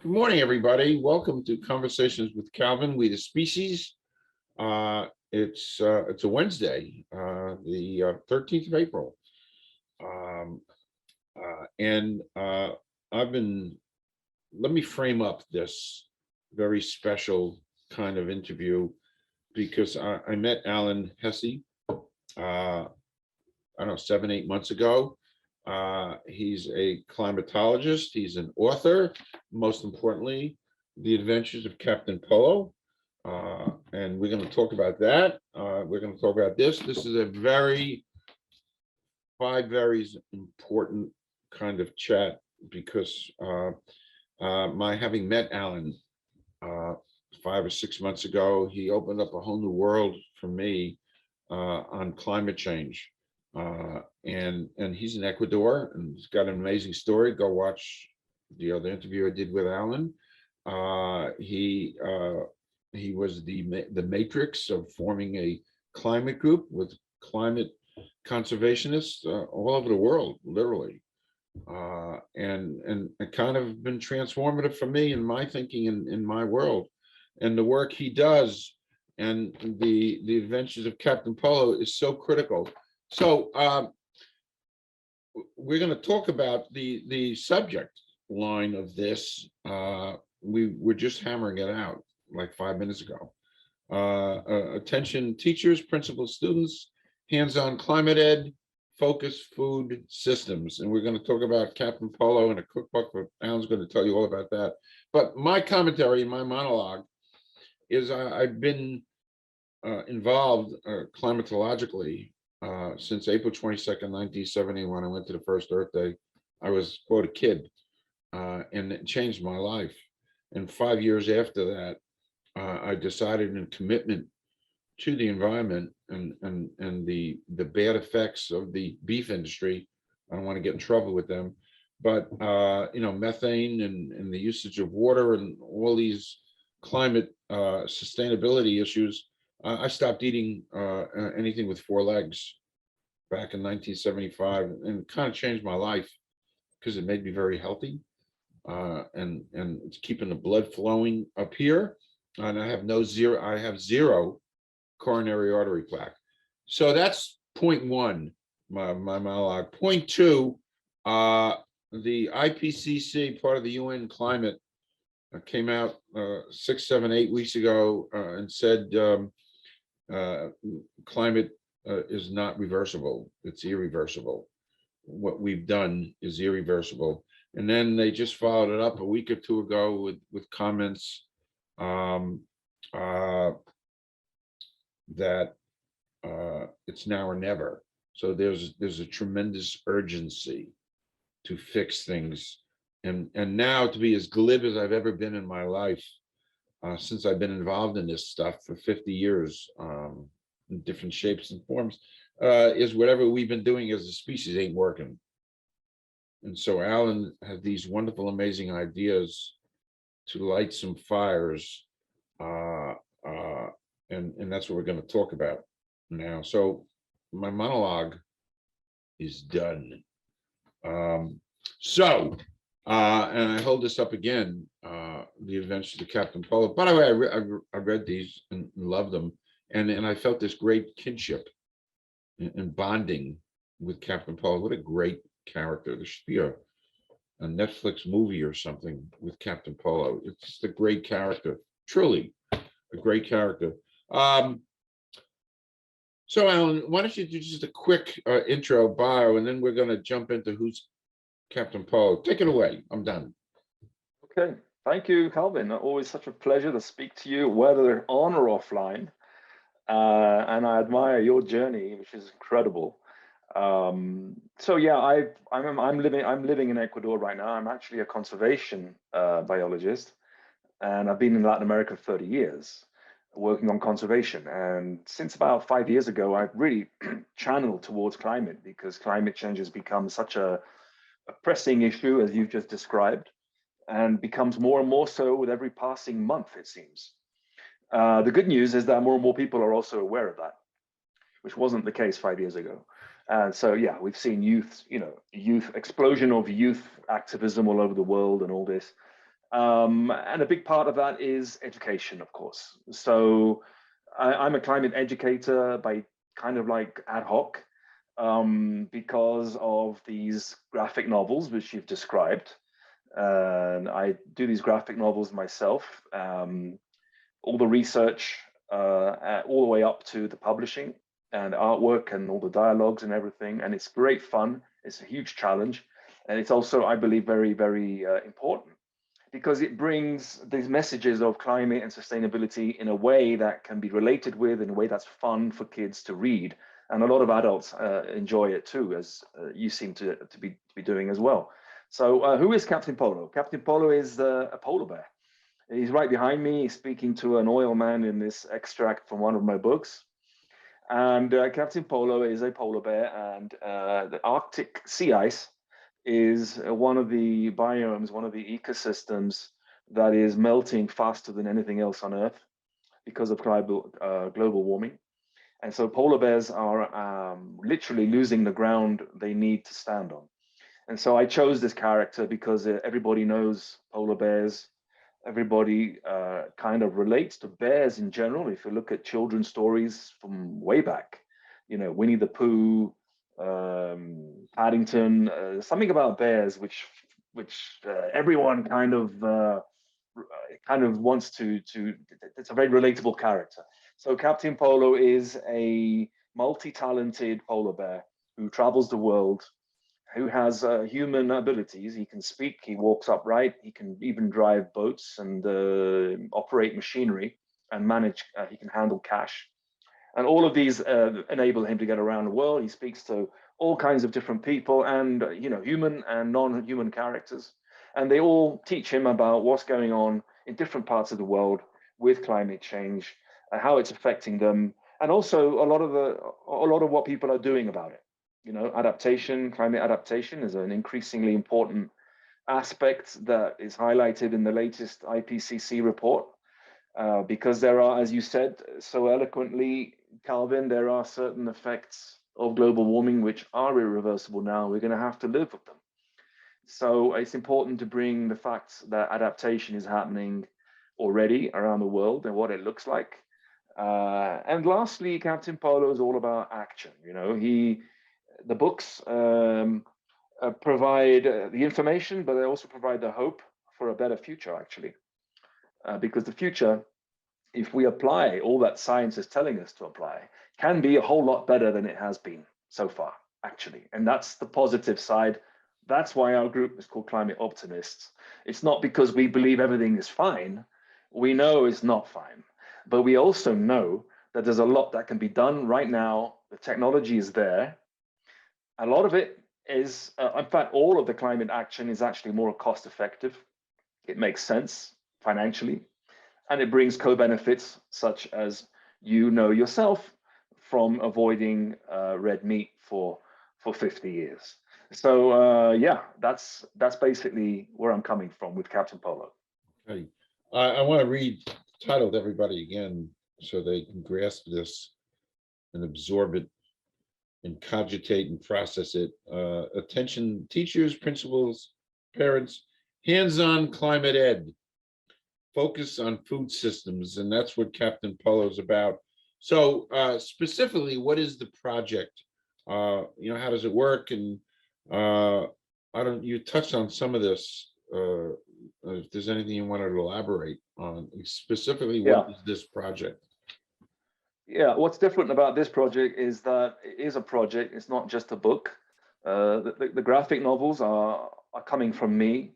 Good morning, everybody. Welcome to Conversations with Calvin, We the Species. It's a Wednesday, the 13th of April. Let me frame up this very special kind of interview because I met Alan HESSE, I don't know, 7-8 months ago. He's a climatologist. He's an author. Most importantly, The Adventures of Captain Polo. And we're going to talk about that. We're going to talk about this. This is a five very important kind of chat because my having met Alan 5 or 6 months ago, he opened up a whole new world for me on climate change. And he's in Ecuador, and he's got an amazing story. Go watch the other interview I did with Alan. He was the matrix of forming a climate group with climate conservationists all over the world, literally, and it kind of been transformative for me in my thinking in my world, and the work he does, and the Adventures of Captain Polo is so critical. So we're going to talk about the subject line of this. We were just hammering it out like 5 minutes ago. Attention teachers, principals, students, hands-on climate ed, focused food systems. And we're going to talk about Captain Polo and a cookbook, but Alan's going to tell you all about that. But my commentary, my monologue is I've been involved climatologically since April 22nd, 1970, when I went to the first Earth Day. I was, quote, a kid, and it changed my life. And 5 years after that, I decided in commitment to the environment and the bad effects of the beef industry. I don't want to get in trouble with them, but methane and the usage of water and all these climate sustainability issues. I stopped eating anything with 4 legs back in 1975, and it kind of changed my life because it made me very healthy, and it's keeping the blood flowing up here. And I have zero coronary artery plaque. So that's point one, my monologue. Point two, the IPCC, part of the UN climate, came out 6, 7, 8 weeks ago and said climate is not reversible. It's irreversible. What we've done is irreversible. And then they just followed it up a week or two ago with comments that it's now or never. So there's a tremendous urgency to fix things, and now to be as glib as I've ever been in my life since I've been involved in this stuff for 50 years in different shapes and forms, is whatever we've been doing as a species ain't working. And so Alan had these wonderful, amazing ideas to light some fires, and that's what we're going to talk about now. So my monologue is done. And I hold this up again, The Adventures of Captain Polo. By the way, I read these and loved them, and I felt this great kinship and bonding with Captain Polo. What a great character. There should be a Netflix movie or something with Captain Polo. It's just a great character, truly a great character. So Alan, why don't you do just a quick intro bio, and then we're going to jump into who's Captain Polo. Take it away. I'm done. Okay. Thank you, Calvin. Always such a pleasure to speak to you, whether on or offline. And I admire your journey, which is incredible. So yeah, I'm living in Ecuador right now. I'm actually a conservation biologist, and I've been in Latin America for 30 years working on conservation. And since about 5 years ago, I've really channeled towards climate, because climate change has become such a pressing issue, as you've just described, and becomes more and more so with every passing month, it seems. The good news is that more and more people are also aware of that, which wasn't the case 5 years ago. And so, yeah, we've seen explosion of youth activism all over the world and all this. And a big part of that is education, of course. So I'm a climate educator by kind of like ad hoc, because of these graphic novels which you've described. And I do these graphic novels myself, all the research, all the way up to the publishing and artwork and all the dialogues and everything. And it's great fun. It's a huge challenge. And it's also, I believe, very, very important, because it brings these messages of climate and sustainability in a way that can be related with, in a way that's fun for kids to read. And a lot of adults enjoy it too, as you seem to be doing as well. So who is Captain Polo? Captain Polo is a polar bear. He's right behind me. He's speaking to an oil man in this extract from one of my books. And Captain Polo is a polar bear, and the Arctic sea ice is one of the biomes, one of the ecosystems that is melting faster than anything else on Earth because of global warming. And so polar bears are literally losing the ground they need to stand on. And so I chose this character because everybody knows polar bears. Everybody kind of relates to bears in general. If you look at children's stories from way back, you know, Winnie the Pooh, Paddington, something about bears, which everyone kind of wants to. It's a very relatable character. So Captain Polo is a multi-talented polar bear who travels the world, who has human abilities. He can speak, he walks upright, he can even drive boats and operate machinery and manage, he can handle cash. And all of these enable him to get around the world. He speaks to all kinds of different people and, you know, human and non-human characters. And they all teach him about what's going on in different parts of the world with climate change, how it's affecting them, and also a lot of what people are doing about it. You know, adaptation, climate adaptation is an increasingly important aspect that is highlighted in the latest IPCC report, because there are, as you said so eloquently, Calvin, there are certain effects of global warming which are irreversible now. We're going to have to live with them. So it's important to bring the facts that adaptation is happening already around the world and what it looks like. And lastly, Captain Polo is all about action. You know, the books provide the information, but they also provide the hope for a better future, actually. Because the future, if we apply all that science is telling us to apply, can be a whole lot better than it has been so far, actually. And that's the positive side. That's why our group is called Climate Optimists. It's not because we believe everything is fine. We know it's not fine. But we also know that there's a lot that can be done right now. The technology is there. A lot of it is, in fact, all of the climate action is actually more cost effective. It makes sense financially, and it brings co-benefits such as, you know yourself, from avoiding red meat for 50 years. So yeah, that's basically where I'm coming from with Captain Polo. Okay. I want to read the title to everybody again so they can grasp this and absorb it and cogitate and process it. Attention teachers, principals, parents, hands-on climate ed. Focus on food systems, and that's what Captain Polo is about. So specifically, what is the project? You know, how does it work? And you touched on some of this. If there's anything you wanted to elaborate on, specifically, what is this project? Yeah, what's different about this project is that it is a project. It's not just a book. The graphic novels are coming from me,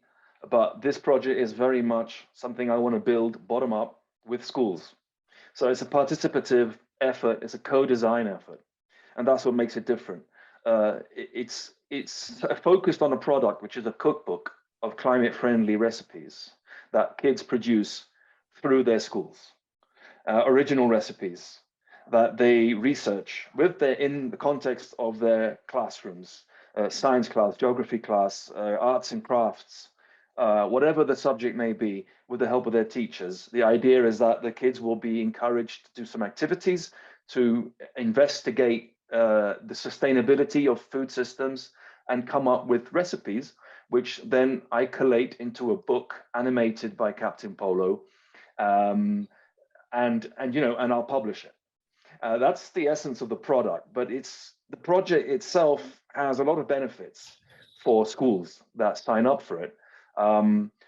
but this project is very much something I want to build bottom up with schools. So it's a participative effort. It's a co-design effort, and that's what makes it different. It's focused on a product which is a cookbook of climate-friendly recipes that kids produce through their schools, original recipes that they research in the context of their classrooms, science class, geography class, arts and crafts, whatever the subject may be, with the help of their teachers. The idea is that the kids will be encouraged to do some activities to investigate the sustainability of food systems and come up with recipes which then I collate into a book animated by Captain Polo, and I'll publish it. That's the essence of the product, but the project itself has a lot of benefits for schools that sign up for it,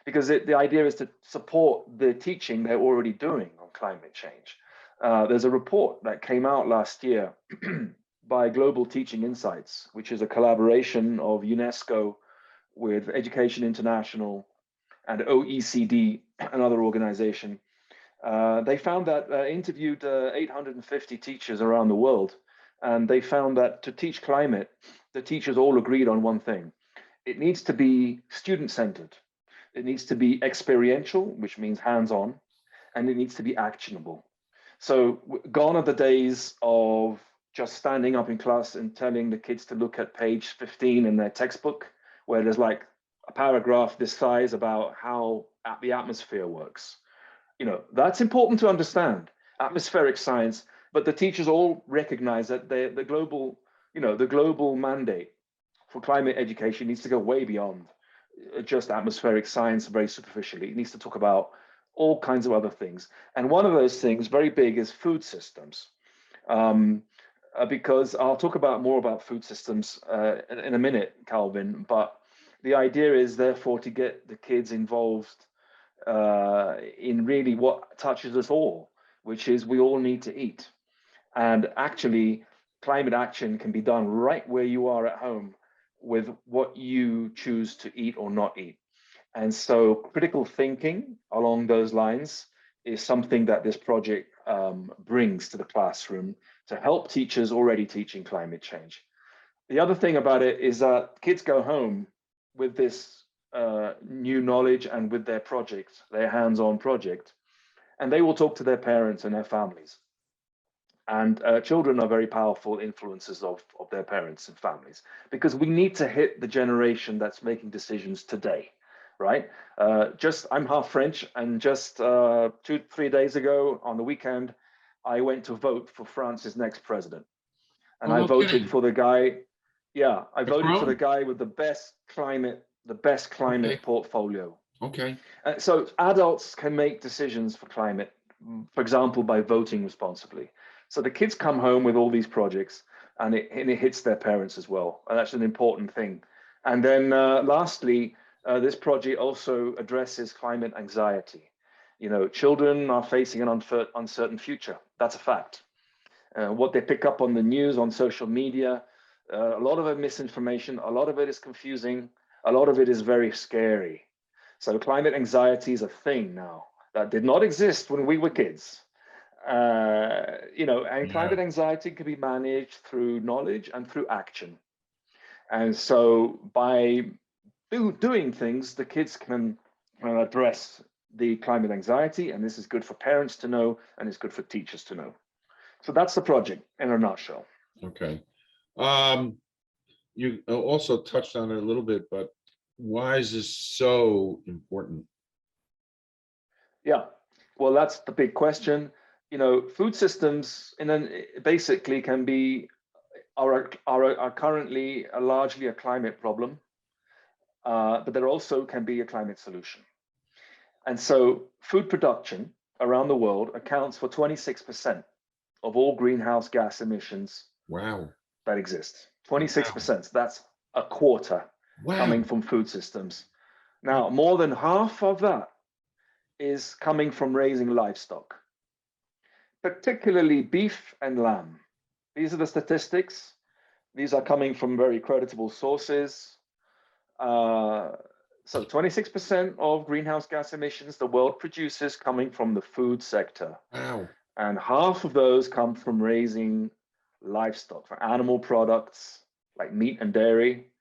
because the idea is to support the teaching they're already doing on climate change. There's a report that came out last year by Global Teaching Insights, which is a collaboration of UNESCO with Education International and OECD, another organization. They found that interviewed 850 teachers around the world, and they found that to teach climate, the teachers all agreed on one thing. It needs to be student-centered. It needs to be experiential, which means hands-on, and it needs to be actionable. So gone are the days of just standing up in class and telling the kids to look at page 15 in their textbook, where there's like a paragraph this size about how the atmosphere works. That's important to understand, atmospheric science, but the teachers all recognize that the global mandate for climate education needs to go way beyond just atmospheric science very superficially. It needs to talk about all kinds of other things. And one of those things, very big, is food systems. Because I'll talk more about food systems in a minute, Calvin, but the idea is therefore to get the kids involved in really what touches us all, which is we all need to eat. And actually, climate action can be done right where you are at home with what you choose to eat or not eat. And so critical thinking along those lines is something that this project brings to the classroom to help teachers already teaching climate change. The other thing about it is that kids go home with this new knowledge and with their project, their hands-on project, and they will talk to their parents and their families. And children are very powerful influences of their parents and families, because we need to hit the generation that's making decisions today, right? I'm half French, and just 2-3 days ago on the weekend, I went to vote for France's next president. And I voted for the guy, I voted for the guy with the best climate portfolio. Okay. So adults can make decisions for climate, for example, by voting responsibly. So the kids come home with all these projects, and it hits their parents as well. And that's an important thing. And then lastly, this project also addresses climate anxiety. Children are facing an uncertain future. That's a fact. What they pick up on the news, on social media, a lot of it misinformation, a lot of it is confusing, a lot of it is very scary. So climate anxiety is a thing now that did not exist when we were kids. And climate anxiety can be managed through knowledge and through action. And so by doing things, the kids can address the climate anxiety, and this is good for parents to know, and it's good for teachers to know. So that's the project in a nutshell. Okay. You also touched on it a little bit, but why is this so important? Yeah, well, that's the big question. Food systems basically are currently largely a climate problem, but there also can be a climate solution. And so food production around the world accounts for 26% of all greenhouse gas emissions. Wow. That exist. 26%. That's a quarter coming from food systems. Now, more than half of that is coming from raising livestock, particularly beef and lamb. These are the statistics. These are coming from very creditable sources. So 26% of greenhouse gas emissions the world produces coming from the food sector. Wow. And half of those come from raising livestock, for animal products like meat and dairy.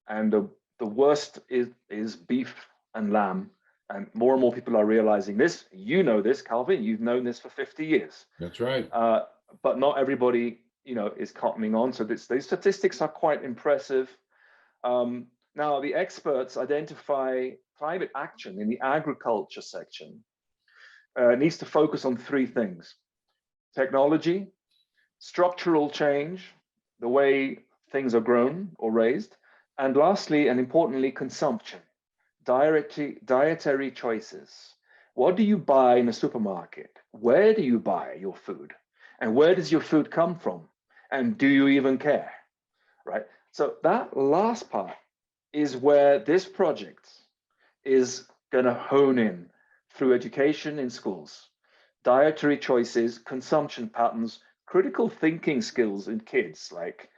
And the worst is beef and lamb. And more people are realizing this. You know this, Calvin. You've known this for 50 years. That's right. But not everybody, is coming on. So these statistics are quite impressive. Now, the experts identify climate action in the agriculture section needs to focus on 3 things: technology, structural change, the way things are grown or raised, And lastly, and importantly, consumption, dietary choices. What do you buy in a supermarket? Where do you buy your food? And where does your food come from? And do you even care? Right? So that last part is where this project is going to hone in through education in schools, dietary choices, consumption patterns, critical thinking skills in kids. Like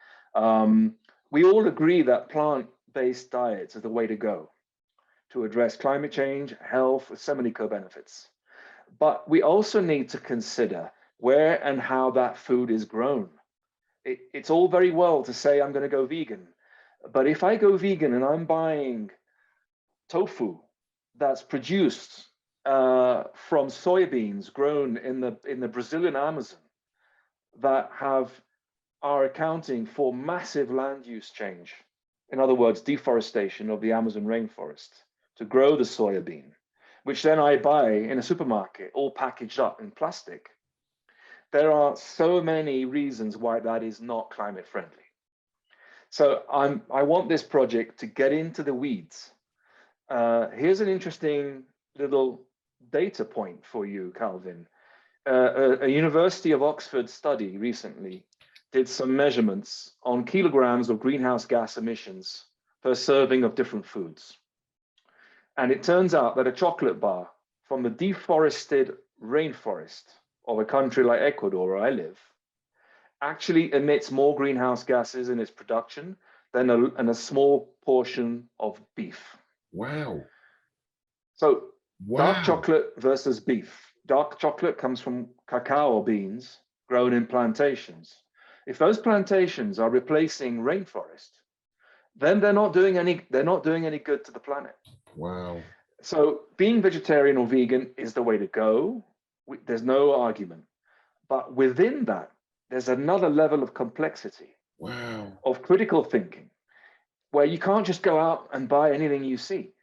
we all agree that plant-based diets are the way to go to address climate change, health, so many co-benefits. But we also need to consider where and how that food is grown. It's all very well to say I'm going to go vegan, but if I go vegan and I'm buying tofu that's produced from soybeans grown in the Brazilian Amazon that are accounting for massive land use change, in other words, deforestation of the Amazon rainforest to grow the soybean, which then I buy in a supermarket, all packaged up in plastic. There are so many reasons why that is not climate friendly. So I want this project to get into the weeds. Here's an interesting little data point for you, Calvin. A University of Oxford study recently did some measurements on kilograms of greenhouse gas emissions per serving of different foods. And it turns out that a chocolate bar from the deforested rainforest of a country like Ecuador, where I live, actually emits more greenhouse gases in its production than a small portion of beef. Wow. So dark Wow. chocolate versus beef. Dark chocolate comes from cacao beans grown in plantations. If those plantations are replacing rainforest, then they're not doing any good to the planet. Wow. So being vegetarian or vegan is the way to go. There's no argument. But within that, there's another level of complexity, Wow. of critical thinking, where you can't just go out and buy anything you see.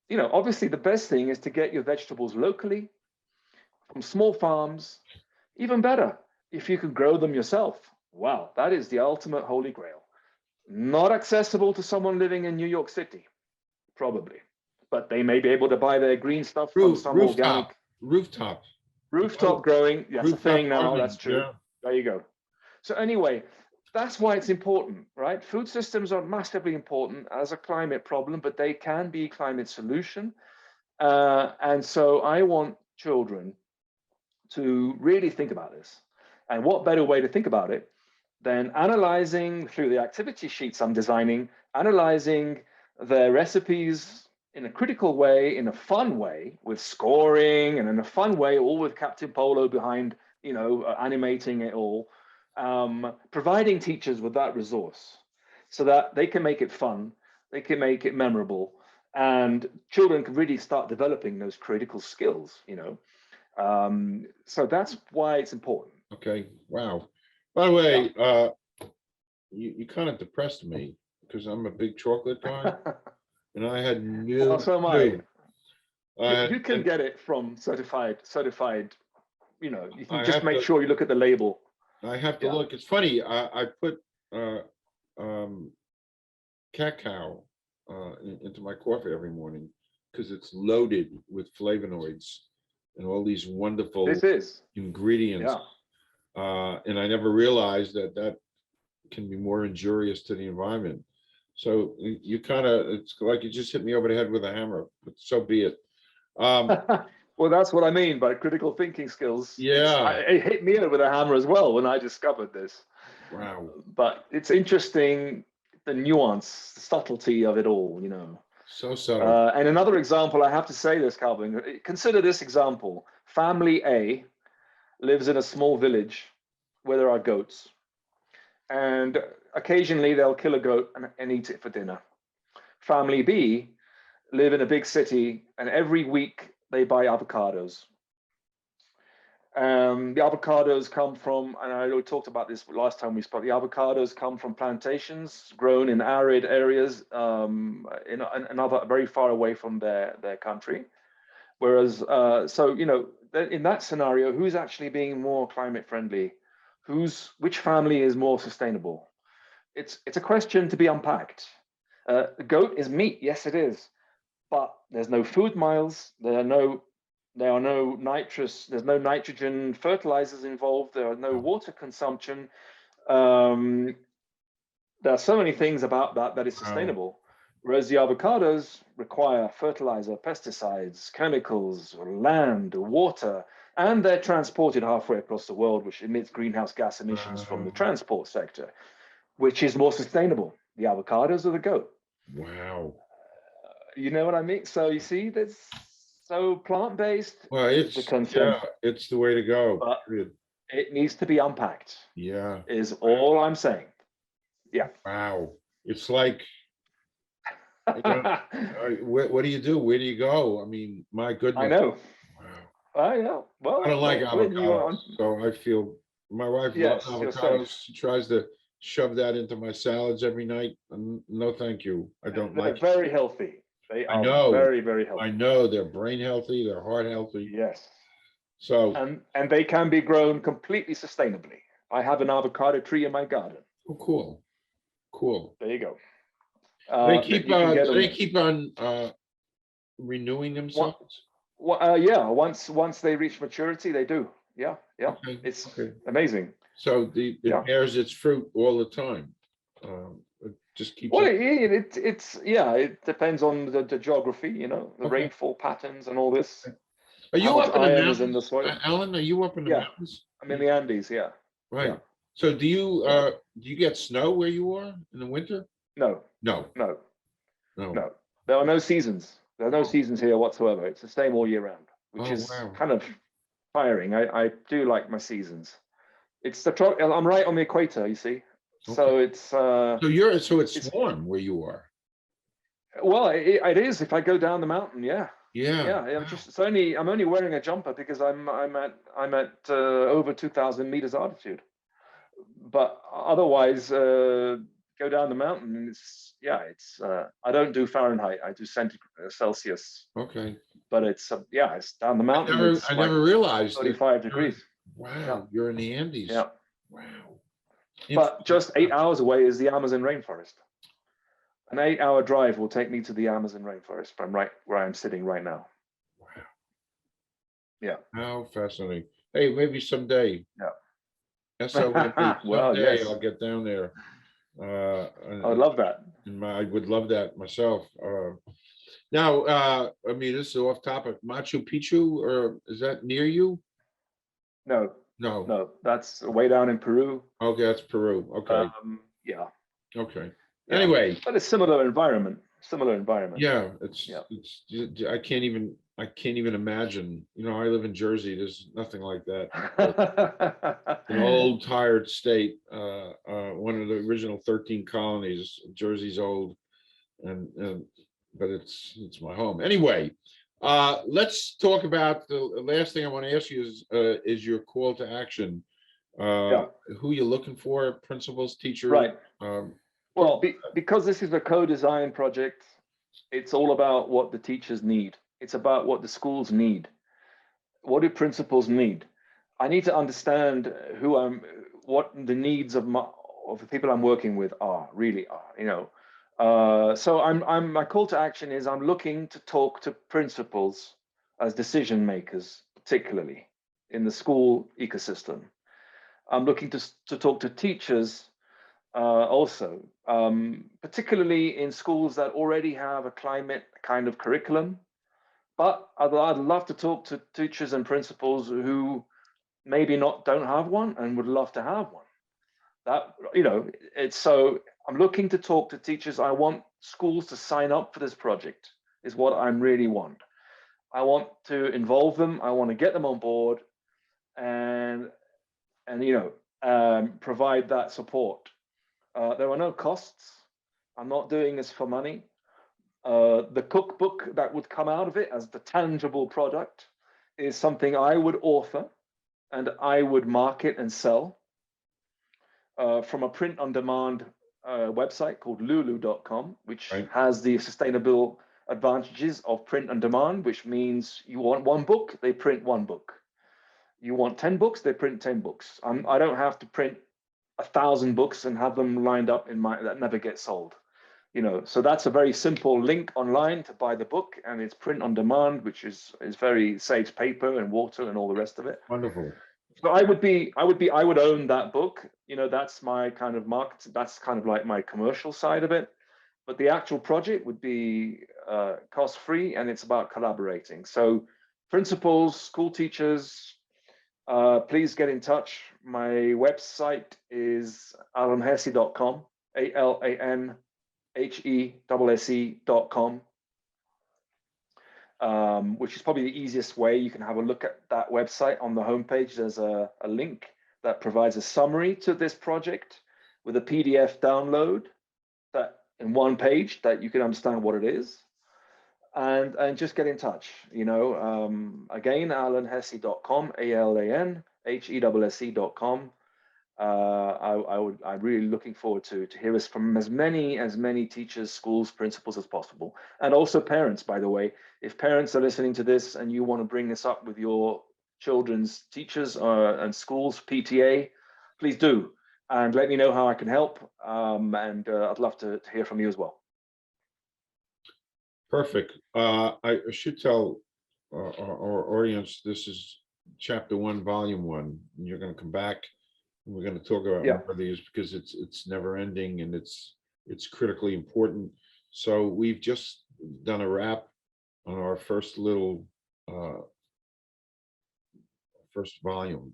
You know, obviously the best thing is to get your vegetables locally from small farms. Even better, if you can grow them yourself. Wow, that is the ultimate holy grail. Not accessible to someone living in New York City, probably, but they may be able to buy their green stuff from some organic Rooftop. growing. That's a thing now. Farming, That's true. yeah. There you go. So anyway, that's why it's important, right? Food systems are massively important as a climate problem, but they can be climate solution. And so I want children to really think about this. And what better way to think about it than analyzing through the activity sheets I'm designing, analyzing their recipes in a critical way, in a fun way, with scoring and in a fun way, all with Captain Polo behind, you know, animating it all, providing teachers with that resource so that they can make it fun, they can make it memorable, and children can really start developing those critical skills, you know. So that's why it's important. Okay. Wow. By the way, you kind of depressed me because I'm a big chocolate guy, and I had no Well, so am clue. you can get it from certified, you know, you can I just have make to- sure you look at the label. I have to Yeah. look. It's funny. I put cacao into my coffee every morning because it's loaded with flavonoids and all these wonderful This is, ingredients. And I never realized that can be more injurious to the environment. So you kind of, it's like you just hit me over the head with a hammer, but so be it. well, that's what I mean by critical thinking skills. Yeah. It hit me with a hammer as well when I discovered this. Wow. But it's interesting, the nuance, the subtlety of it all, you know. So subtle. And another example, I have to say this, Calvin, consider this example. Family A lives in a small village where there are goats. And occasionally they'll kill a goat and eat it for dinner. Family B live in a big city, and every week they buy avocados. The avocados come from, and I talked about this last time we spoke, the avocados come from plantations grown in arid areas in another very far away from their country. Whereas, so, you know, in that scenario, who's actually being more climate friendly? Which family is more sustainable? It's a question to be unpacked. Goat is meat, yes, it is, but there's no food miles. There are no nitrous. There's no nitrogen fertilizers involved. There are no water consumption. There are so many things about that is sustainable, whereas the avocados require fertilizer, pesticides, chemicals, land, water, and they're transported halfway across the world, which emits greenhouse gas emissions from the transport sector. Which is more sustainable, the avocados or the goat? Wow. You know what I mean? So you see, that's so plant-based Well, is the it's, consensus, yeah, it's the way to go. but Period. it needs to be unpacked, Yeah. is all I'm saying. Yeah. Wow. It's like, you know, what do you do? Where do you go? I mean, my goodness. I know. Wow. I know. Well, I don't like when you are avocados, so I feel my wife loves yes, you're avocados. safe. She tries to shove that into my salads every night. No, thank you. I don't They're like it. very healthy. They I are know. very, very healthy. I know they're brain healthy, they're heart healthy. Yes. So, And they can be grown completely sustainably. I have an avocado tree in my garden. oh, cool, cool. There you go. They keep you can get them. they keep on renewing themselves. Yeah, once they reach maturity, they do. Yeah, yeah. Okay, It's okay. amazing. So it Yeah. bears its fruit all the time. It just keeps Well, on. it depends on the geography, you know, the Okay. rainfall patterns and all this. Are you How much up in the iron is in the mountains, soil? Alan? Are you up in the Yeah. mountains? I'm in the Andes. Yeah. Right. Yeah. So do you get snow where you are in the winter? No, No, no, no. no. There are no seasons. There are no seasons here whatsoever. It's the same all year round, which Oh, is wow. kind of tiring. I do like my seasons. It's I'm right on the equator, you see. So Okay. it's So it's it's warm where you are. well, it is if I go down the mountain, yeah. Yeah. Yeah, I'm only wearing a jumper because I'm at over 2,000 meters altitude. But otherwise, go down the mountain and it's I don't do Fahrenheit, I do Celsius. Okay. But it's it's down the mountain. It's I like never realized that 35 degrees. wow, Yeah. you're in the Andes. Yeah. Wow. But just 8 hours away is the Amazon rainforest. An 8-hour drive will take me to the Amazon rainforest from right where I'm sitting right now. Wow. Yeah. How fascinating. Hey, maybe someday. Yeah. SOMD, Well, someday yes. I'll get down there. I would love that. I would love that myself. Now, I mean, this is off topic. Machu Picchu, or is that near you? No, No. no, that's way down in Peru. Okay, that's Peru. Okay. Yeah. Okay. Yeah. Anyway, but it's similar environment. Similar environment. yeah, Yeah. it's I can't even imagine. You know, I live in Jersey. There's nothing like that. An old, tired state. One of the original 13 colonies. Jersey's old, and but it's my home. Anyway, let's talk about the last thing I want to ask you is your call to action. Yeah. Who you're looking for, principals, teachers. Right. Um, Well, because this is a co-design project, it's all about what the teachers need. It's about what the schools need. What do principals need? I need to understand what the needs of the people I'm working with really are. You know, so my call to action is I'm looking to talk to principals as decision makers, particularly in the school ecosystem. I'm looking to talk to teachers also, particularly in schools that already have a climate kind of curriculum. But I'd love to talk to teachers and principals who maybe don't have one and would love to have one. That, you know, I'm looking to talk to teachers. I want schools to sign up for this project is what I really want. I want to involve them. I want to get them on board and provide that support. There are no costs. I'm not doing this for money. The cookbook that would come out of it as the tangible product is something I would author and I would market and sell from a print-on-demand website called lulu.com, which has the sustainable advantages of print-on-demand, which means you want one book, they print one book. You want 10 books, they print 10 books. I don't have to print 1,000 books and have them lined up that never get sold. you know, so that's a very simple link online to buy the book, and it's print on demand, which is very saves paper and water and all the rest of it. Wonderful. So I would own that book. You know, that's my kind of market. That's kind of like my commercial side of it. But the actual project would be cost-free, and it's about collaborating. So principals, school teachers, please get in touch. My website is alanhesse.com, ALANHESSE.com, which is probably the easiest way. You can have a look at that website. On the homepage, there's a link that provides a summary to this project with a PDF download that in one page that you can understand what it is, and just get in touch. You know, again, alanhesse.com, ALANHESSE.com. I'm really looking forward to hear us from as many teachers, schools, principals as possible, and also parents. By the way, if parents are listening to this and you want to bring this up with your children's teachers and schools, PTA, please do, and let me know how I can help. And I'd love to hear from you as well. Perfect. I should tell our audience this is chapter 1, volume 1, and you're going to come back. We're going to talk about more of these because it's never ending, and it's critically important. So we've just done a wrap on our first little first volume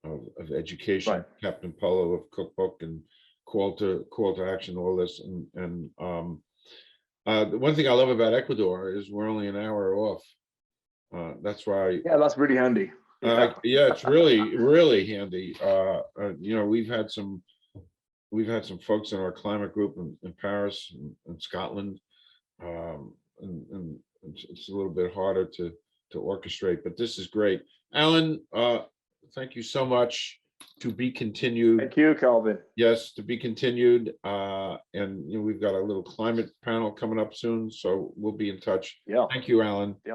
of education, Right. Captain Polo, of cookbook and call to action, all this. And the one thing I love about Ecuador is we're only an hour off. That's why. Yeah, that's really handy. Yeah, it's really handy. You know, we've had some folks in our climate group in Paris and Scotland, and it's a little bit harder to orchestrate, but this is great. Alan, thank you so much. To be continued. Thank you, Calvin. Yes, to be continued. And you know, we've got a little climate panel coming up soon, so we'll be in touch. Yeah. Thank you, Alan. Yeah.